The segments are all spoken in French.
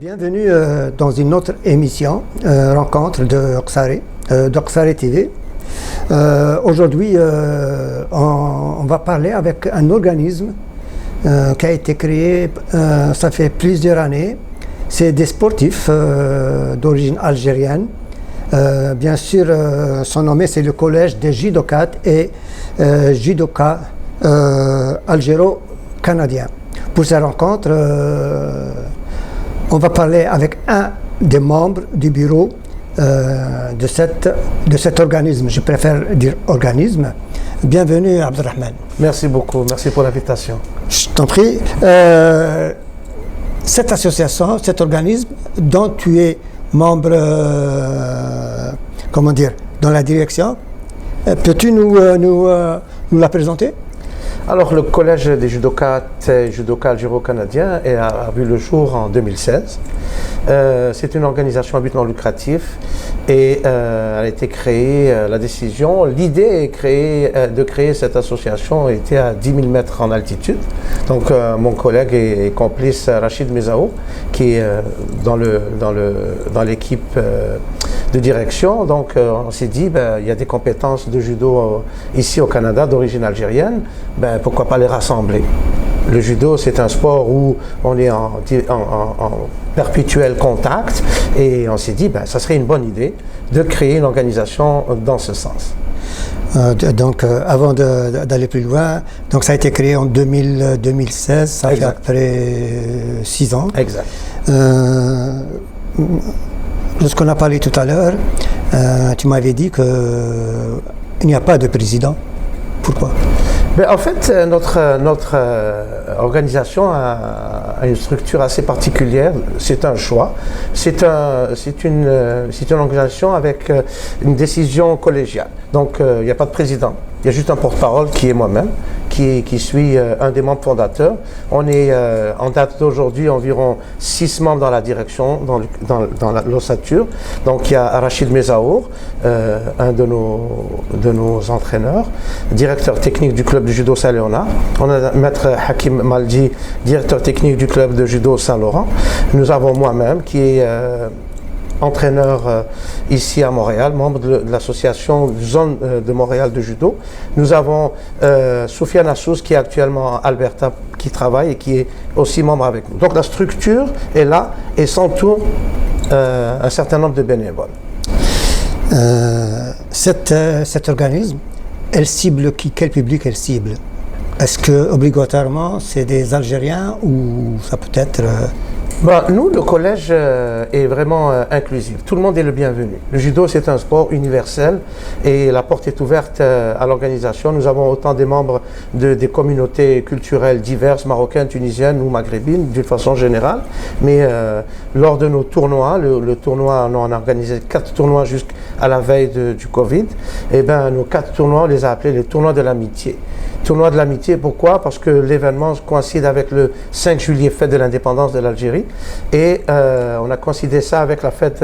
Bienvenue dans une autre émission, rencontre de Oksare TV. Aujourd'hui, on va parler avec un organisme qui a été créé, ça fait plusieurs années. C'est des sportifs d'origine algérienne. Bien sûr, son nom c'est le collège des judokas et judokas algéro-canadiens. Pour cette rencontre, on va parler avec un des membres du bureau de cet organisme. Je préfère dire organisme. Bienvenue, Abdelrahman. Merci beaucoup, merci pour l'invitation. Je t'en prie. Cette association, cet organisme dont tu es membre, dans la direction, peux-tu nous la présenter? Alors, le collège des judokas et judokas algéro-canadiens a vu le jour en 2016. C'est une organisation à but non lucratif et elle a été créée, l'idée de créer cette association était à 10 000 mètres en altitude. Donc, mon collègue et complice Rachid Mezaour, qui est dans l'équipe de direction. Donc, on s'est dit, il y a des compétences de judo ici au Canada d'origine algérienne, pourquoi pas les rassembler? Le judo, c'est un sport où on est en perpétuel contact et on s'est dit, ça serait une bonne idée de créer une organisation dans ce sens. Avant d'aller plus loin, donc ça a été créé en 2016, ça fait après 6 ans. Exact. Lorsqu'on a parlé tout à l'heure, tu m'avais dit qu'il n'y a pas de président. Pourquoi? En fait, notre organisation a une structure assez particulière. C'est un choix. C'est une organisation avec une décision collégiale. Donc, il n'y a pas de président. Il y a juste un porte-parole qui est moi-même, qui suis un des membres fondateurs. On est, en date d'aujourd'hui, environ 6 membres dans la direction, dans l'ossature. Donc, il y a Rachid Mezaour, un de nos entraîneurs, directeur technique du club de judo Saint-Léonard. On a maître Hakim Maldi, directeur technique du club de judo Saint-Laurent. Nous avons moi-même, qui est entraîneur ici à Montréal, membre de l'association Zone de Montréal de judo. Nous avons Soufiane Assous qui est actuellement à Alberta, qui travaille et qui est aussi membre avec nous. Donc la structure est là et s'entoure un certain nombre de bénévoles. Cet organisme, elle cible qui? Quel public elle cible? Est-ce que obligatoirement c'est des Algériens ou ça peut être... Nous, le collège est vraiment inclusif. Tout le monde est le bienvenu. Le judo, c'est un sport universel et la porte est ouverte à l'organisation. Nous avons autant des membres des communautés culturelles diverses, marocaines, tunisiennes ou maghrébines, d'une façon générale. Mais lors de nos tournois, le tournoi, on a organisé 4 tournois jusqu'à la veille du Covid. Et nos 4 tournois, on les a appelés les tournois de l'amitié. Tournoi de l'amitié, pourquoi? Parce que l'événement coïncide avec le 5 juillet, fête de l'indépendance de l'Algérie. Et on a coïncidé ça avec la fête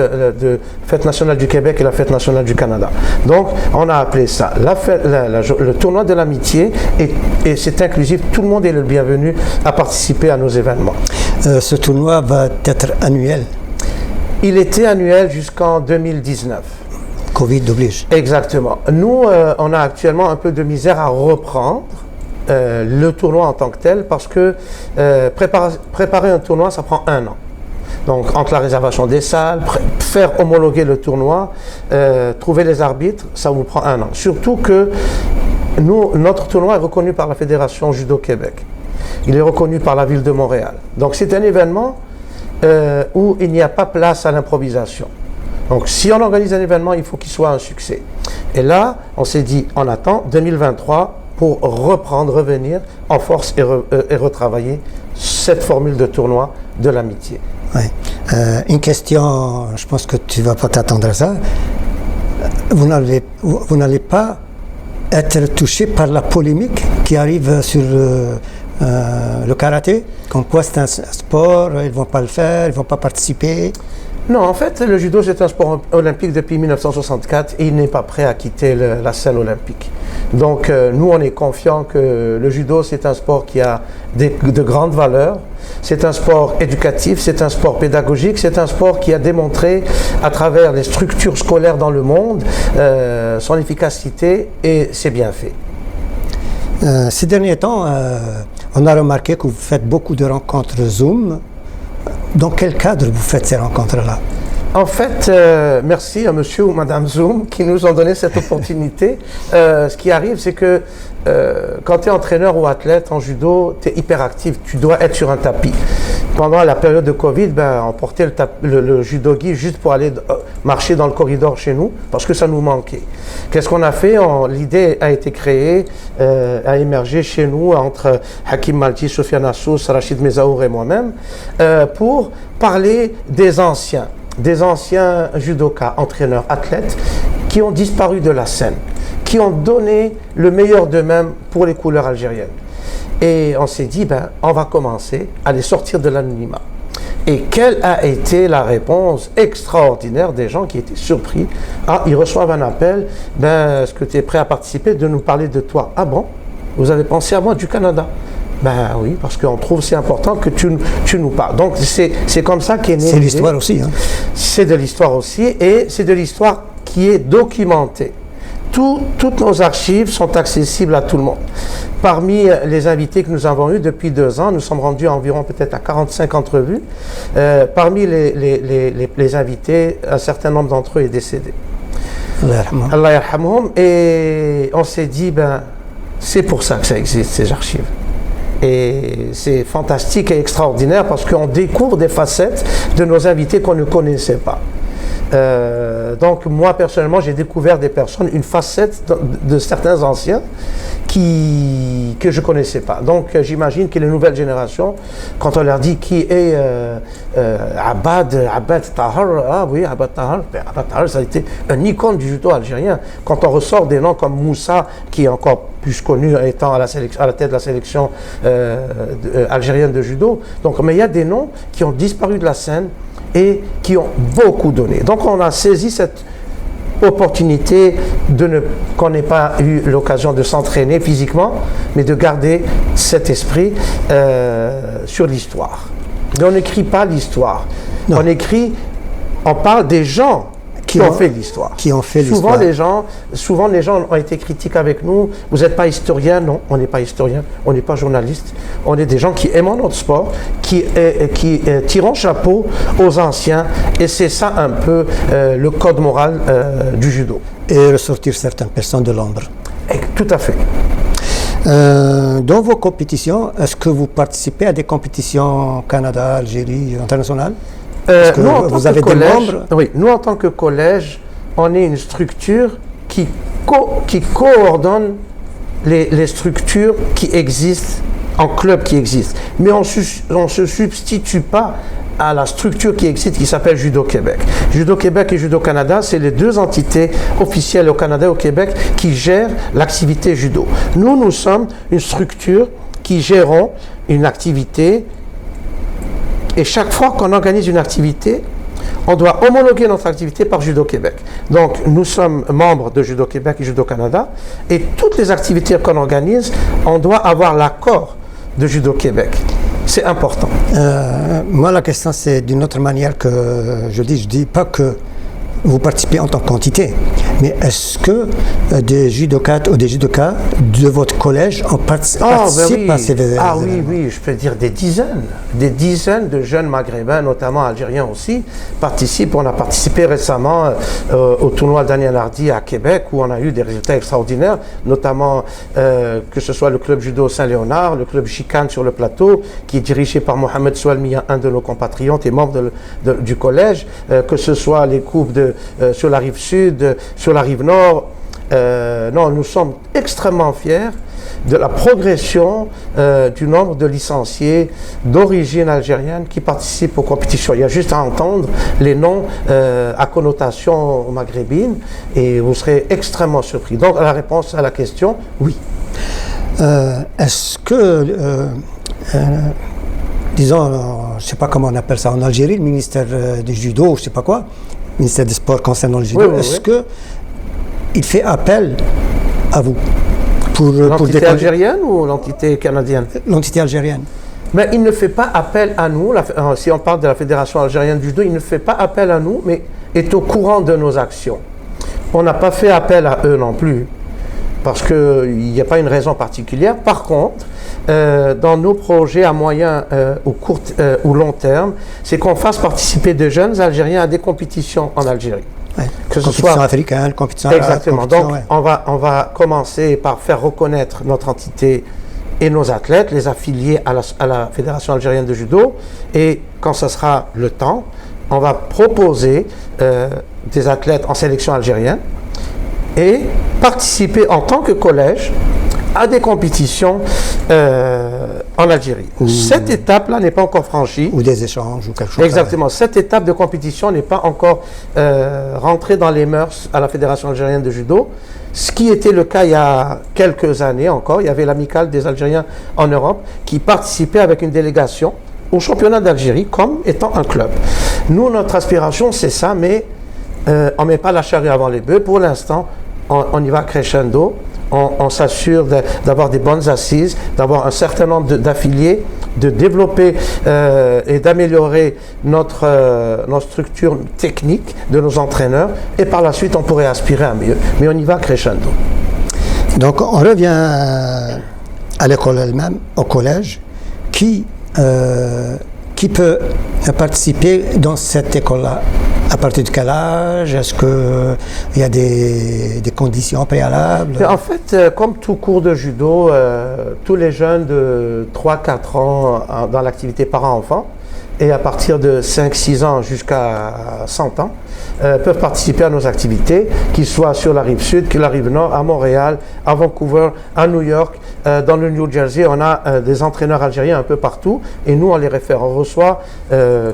nationale du Québec et la fête nationale du Canada. Donc, on a appelé ça le tournoi de l'amitié et c'est inclusif. Tout le monde est le bienvenu à participer à nos événements. Ce tournoi va être annuel? Il était annuel jusqu'en 2019. Covid oblige. Exactement. Nous, on a actuellement un peu de misère à reprendre le tournoi en tant que tel parce que préparer un tournoi, ça prend 1 an. Donc, entre la réservation des salles, faire homologuer le tournoi, trouver les arbitres, ça vous prend 1 an. Surtout que notre tournoi est reconnu par la Fédération Judo Québec. Il est reconnu par la ville de Montréal. Donc, c'est un événement où il n'y a pas place à l'improvisation. Donc, si on organise un événement, il faut qu'il soit un succès. Et là, on s'est dit, on attend 2023 pour revenir en force et retravailler cette formule de tournoi de l'amitié. Ouais. Une question, je pense que tu ne vas pas t'attendre à ça. Vous n'allez pas être touché par la polémique qui arrive sur le karaté, comme quoi c'est un sport, ils ne vont pas le faire, ils ne vont pas participer. Non, en fait, le judo, c'est un sport olympique depuis 1964 et il n'est pas prêt à quitter la scène olympique. Donc, nous, on est confiants que le judo, c'est un sport qui a de grandes valeurs. C'est un sport éducatif, c'est un sport pédagogique, c'est un sport qui a démontré à travers les structures scolaires dans le monde son efficacité et ses bienfaits. Ces derniers temps, on a remarqué que vous faites beaucoup de rencontres Zoom. Dans quel cadre vous faites ces rencontres-là? En fait, merci à monsieur ou madame Zoom qui nous ont donné cette opportunité. Ce qui arrive, c'est que quand tu es entraîneur ou athlète en judo, tu es hyperactif, tu dois être sur un tapis. Pendant la période de Covid, on portait le judogi juste pour aller marcher dans le corridor chez nous, parce que ça nous manquait. Qu'est-ce qu'on a fait? L'idée a été créée, a émergé chez nous entre Hakim Malti, Sofiane Assous, Rachid Mezaour et moi-même, pour parler des anciens judokas, entraîneurs, athlètes, qui ont disparu de la scène, qui ont donné le meilleur d'eux-mêmes pour les couleurs algériennes. Et on s'est dit, on va commencer à les sortir de l'anonymat. Et quelle a été la réponse extraordinaire des gens qui étaient surpris? Ah, ils reçoivent un appel, est-ce que tu es prêt à participer, de nous parler de toi? Ah bon? Vous avez pensé à moi du Canada? Ben oui, parce qu'on trouve c'est important que tu nous parles. Donc c'est comme ça qu'est né. C'est l'histoire aussi. Hein. C'est de l'histoire aussi, et c'est de l'histoire qui est documentée. Toutes nos archives sont accessibles à tout le monde. Parmi les invités que nous avons eus depuis 2 ans, nous sommes rendus environ peut-être à 45 entrevues. Parmi les invités, un certain nombre d'entre eux est décédé. Allah yarhamhum. Et on s'est dit, c'est pour ça que ça existe, ces archives. Et c'est fantastique et extraordinaire parce qu'on découvre des facettes de nos invités qu'on ne connaissait pas. Donc moi personnellement j'ai découvert des personnes, une facette de certains anciens que je ne connaissais pas. Donc j'imagine que les nouvelles générations, quand on leur dit qui est Abad Tahar, ah oui, Abad Tahar, Abad Tahar, ça a été un icône du judo algérien. Quand on ressort des noms comme Moussa, qui est encore plus connu étant à la tête de la sélection algérienne de judo. Donc, mais il y a des noms qui ont disparu de la scène et qui ont beaucoup donné. Donc on a saisi cette opportunité qu'on n'ait pas eu l'occasion de s'entraîner physiquement, mais de garder cet esprit sur l'histoire. Mais on n'écrit pas l'histoire. On parle des gens qui ont fait l'histoire. Souvent les gens ont été critiques avec nous. Vous n'êtes pas historien? Non, on n'est pas historien. On n'est pas journaliste. On est des gens qui aiment notre sport, qui tirons chapeau aux anciens. Et c'est ça un peu le code moral du judo. Et ressortir certaines personnes de l'ombre. Tout à fait. Dans vos compétitions, est-ce que vous participez à des compétitions Canada, Algérie, internationales? Vous avez des membres? Oui, nous en tant que collège, on est une structure qui coordonne les structures qui existent, en club qui existent. Mais on ne se substitue pas à la structure qui existe, qui s'appelle Judo Québec. Judo Québec et Judo Canada, c'est les 2 entités officielles au Canada et au Québec qui gèrent l'activité judo. Nous sommes une structure qui gérons une activité. Et chaque fois qu'on organise une activité, on doit homologuer notre activité par Judo Québec. Donc, nous sommes membres de Judo Québec et Judo Canada. Et toutes les activités qu'on organise, on doit avoir l'accord de Judo Québec. C'est important. Moi, la question, c'est d'une autre manière que je dis pas que vous participez en tant qu'entité, mais est-ce que des judokas ou des judokas de votre collège participent à ces événements? Ah oui, je peux dire des dizaines de jeunes maghrébins, notamment algériens aussi, participent. On a participé récemment au tournoi Daniel Hardy à Québec, où on a eu des résultats extraordinaires, notamment que ce soit le club judo Saint-Léonard, le club Chicane sur le plateau, qui est dirigé par Mohamed Soualmi, un de nos compatriotes et membre du collège, que ce soit les coupes sur la rive sud, sur la rive nord. Non, nous sommes extrêmement fiers de la progression du nombre de licenciés d'origine algérienne qui participent aux compétitions. Il y a juste à entendre les noms à connotation maghrébine et vous serez extrêmement surpris. Donc la réponse à la question, oui. Est-ce que disons, je ne sais pas comment on appelle ça en Algérie, le ministère du judo, je ne sais pas quoi, le ministère des sports concernant le judo, est-ce qu'il fait appel à vous pour l'entité algérienne ou l'entité canadienne? L'entité algérienne. Mais il ne fait pas appel à nous, si on parle de la Fédération algérienne du judo, il ne fait pas appel à nous, mais est au courant de nos actions. On n'a pas fait appel à eux non plus, parce qu'il n'y a pas une raison particulière. Par contre, dans nos projets à moyen ou court ou long terme, c'est qu'on fasse participer de jeunes Algériens à des compétitions en Algérie. Ouais. Que ce soit africaine, compétition exactement. Donc, on va commencer par faire reconnaître notre entité et nos athlètes, les affiliés à la Fédération algérienne de judo. Et quand ce sera le temps, on va proposer des athlètes en sélection algérienne et participer en tant que collège à des compétitions en Algérie. Cette étape-là n'est pas encore franchie. Ou des échanges ou quelque chose. Exactement. Cette étape de compétition n'est pas encore rentrée dans les mœurs à la Fédération algérienne de judo. Ce qui était le cas il y a quelques années encore, il y avait l'amicale des Algériens en Europe qui participait avec une délégation au championnat d'Algérie comme étant un club. Nous, notre aspiration, c'est ça, mais on ne met pas la charrue avant les bœufs. Pour l'instant, on y va crescendo. On s'assure d'avoir des bonnes assises, d'avoir un certain nombre d'affiliés, de développer et d'améliorer notre structure technique de nos entraîneurs, et par la suite on pourrait aspirer à mieux, mais on y va crescendo. Donc on revient à l'école elle-même, au collège, qui peut participer dans cette école-là? À partir de quel âge? Est-ce qu'il y a des conditions préalables? En fait, comme tout cours de judo, tous les jeunes de 3-4 ans dans l'activité parent-enfant, et à partir de 5-6 ans jusqu'à 100 ans, peuvent participer à nos activités, qu'ils soient sur la rive sud, que la rive nord, à Montréal, à Vancouver, à New York, dans le New Jersey. On a des entraîneurs algériens un peu partout, et nous on les réfère. On reçoit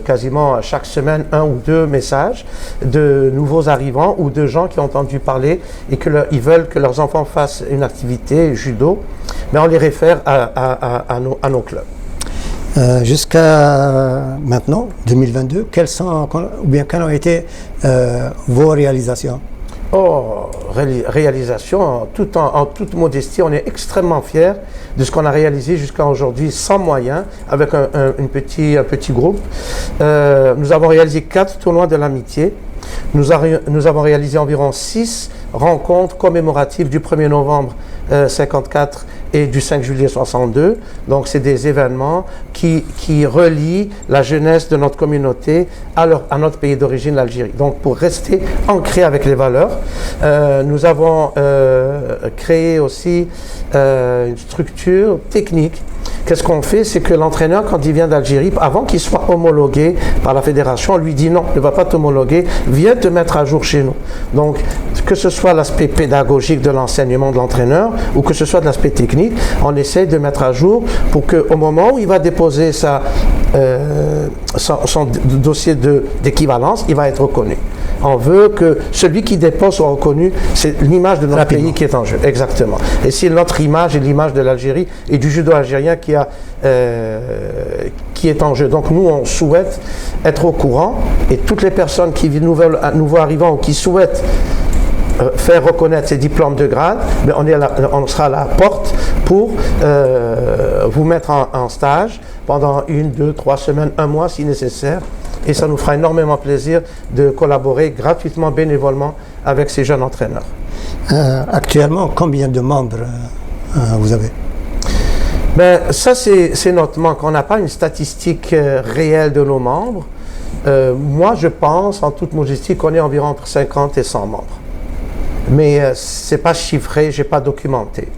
quasiment chaque semaine 1 ou 2 messages de nouveaux arrivants ou de gens qui ont entendu parler et ils veulent que leurs enfants fassent une activité judo, mais on les réfère à nos clubs. Jusqu'à maintenant, 2022, quelles ont été vos réalisations? Réalisation, en toute modestie, on est extrêmement fiers de ce qu'on a réalisé jusqu'à aujourd'hui sans moyens, avec un petit groupe. Nous avons réalisé 4 tournois de l'amitié. Nous avons réalisé environ 6 rencontres commémoratives du 1er novembre 54 et du 5 juillet 62. Donc c'est des événements qui relient la jeunesse de notre communauté à notre pays d'origine, l'Algérie. Donc pour rester ancré avec les valeurs, nous avons créé aussi une structure technique. Qu'est-ce qu'on fait? C'est que l'entraîneur, quand il vient d'Algérie, avant qu'il soit homologué par la fédération, on lui dit non, ne va pas t'homologuer, viens te mettre à jour chez nous. Donc, que ce soit l'aspect pédagogique de l'enseignement de l'entraîneur ou que ce soit de l'aspect technique, on essaie de mettre à jour pour qu'au moment où il va déposer son dossier d'équivalence, il va être reconnu. On veut que celui qui dépose soit reconnu, c'est l'image de notre pays qui est en jeu. Exactement. Et c'est notre image et l'image de l'Algérie et du judo algérien qui est en jeu. Donc nous, on souhaite être au courant, et toutes les personnes qui nous voient arrivant ou qui souhaitent faire reconnaître ces diplômes de grade, mais on sera à la porte pour vous mettre en stage pendant 1, 2, 3 semaines, 1 mois si nécessaire. Et ça nous fera énormément plaisir de collaborer gratuitement, bénévolement avec ces jeunes entraîneurs. Actuellement, combien de membres vous avez? Ben, ça, c'est notre manque. On n'a pas une statistique réelle de nos membres. Moi, je pense, en toute modestie, qu'on est environ entre 50 et 100 membres. Mais ce n'est pas chiffré, je n'ai pas documenté.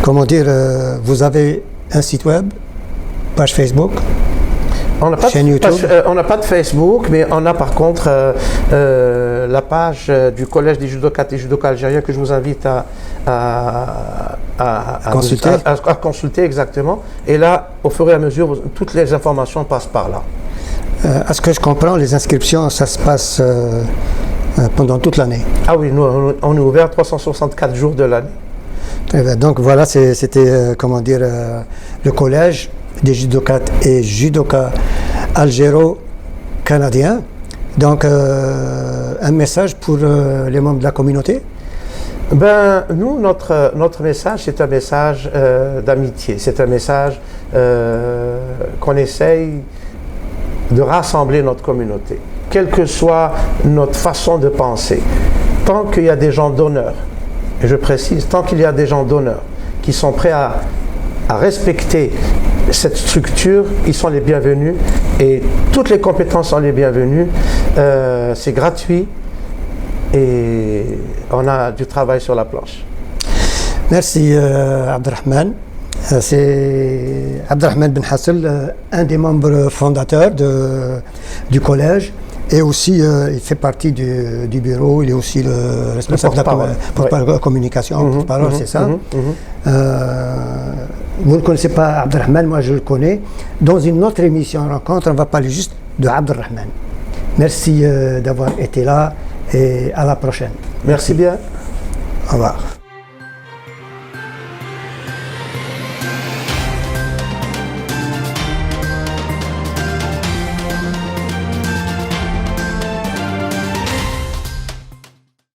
Comment dire, vous avez un site web, page Facebook, chaîne YouTube? On n'a pas de Facebook, mais on a par contre la page du Collège des judokas et judokas algériens que je vous invite à consulter exactement. Et là, au fur et à mesure, toutes les informations passent par là. À ce que je comprends, les inscriptions, ça se passe pendant toute l'année. Ah oui, nous, on est ouvert 364 jours de l'année. Très bien. Donc voilà, c'était comment dire le collège des judokates et judokas algéro-canadiens. Donc un message pour les membres de la communauté. Ben, nous, notre message, c'est un message d'amitié. C'est un message qu'on essaye de rassembler notre communauté, quelle que soit notre façon de penser. Tant qu'il y a des gens d'honneur, et je précise, tant qu'il y a des gens d'honneur qui sont prêts à respecter cette structure, ils sont les bienvenus et toutes les compétences sont les bienvenues. C'est gratuit. Et on a du travail sur la planche. Merci Abdelrahman. C'est Abdelrahman Ben Hassel, un des membres fondateurs du collège. Et aussi, il fait partie du bureau, il est aussi le responsable de la communication, porte-parole, c'est ça. Vous ne connaissez pas Abdelrahman, moi je le connais. Dans une autre émission Rencontre, on va parler juste de Abdelrahman. Merci d'avoir été là. Et à la prochaine. Merci bien. Au revoir.